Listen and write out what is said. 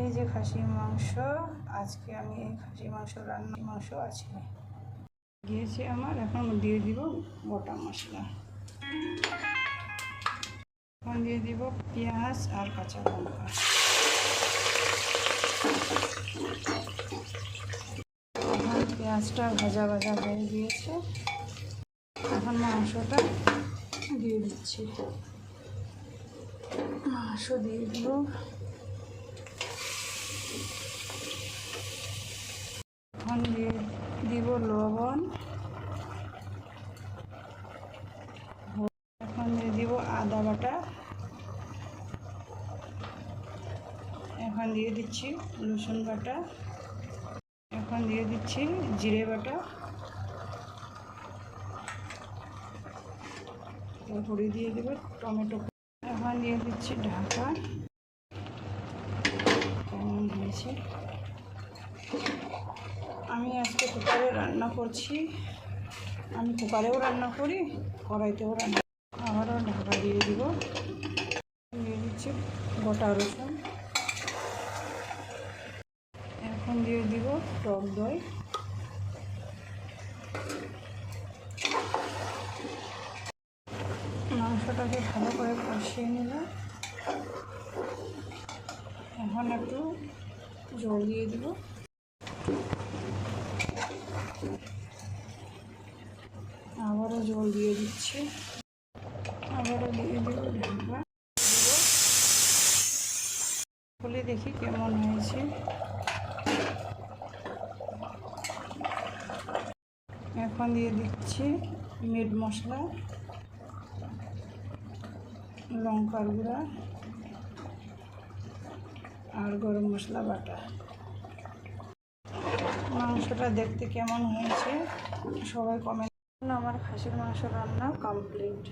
এই যে খাসির মাংস, আজকে আমি এই খাসির মাংস রান্না মাংস আছে গিয়েছে আমার। এখন দিয়ে দিব গোটা মশলা, এখন দিয়ে দিব পেঁয়াজ আর কাঁচা লঙ্কা। এখন পেঁয়াজটা ভাজা ভাজা হয়ে গিয়েছে, এখন মাংসটা দিয়ে দিচ্ছি। মাংস দিয়ে দিব, এখন দিয়ে দিব লবণ, এখন দিয়ে দিব আদা বাটা, এখন দিয়ে দিচ্ছি রসুন বাটা, এখন দিয়ে দিচ্ছি জিরে বাটা, এরপরে দিয়ে দেবো টমেটো, এখন দিয়ে দিচ্ছি ঢাকা। কেমন হয়েছে? আমি আজকে কুকারে রান্না করছি, আমি কুকারেও রান্না করি, কড়াইতেও রান্না। আবারও ঢাকা দিয়ে দিব, দিয়ে দিচ্ছি গোটা রসুন, এখন দিয়ে দিব টক দই, মাংসটাকে ভালো করে কষিয়ে নিলাম। এখন একটু জল দিয়ে দিব, আবারও জল দিয়ে দিচ্ছি, আবারও দিয়ে দেবো ঢাকা। খুলে দেখি কেমন হয়েছে। এখন দিয়ে দিচ্ছি মিট মশলা, লঙ্কার গুঁড়া আর গরম মশলা বাটা। মাংসটা দেখতে কেমন হয়েছে সবাই কমেন্ট। আমার খাসির মাংস রান্না কমপ্লিট।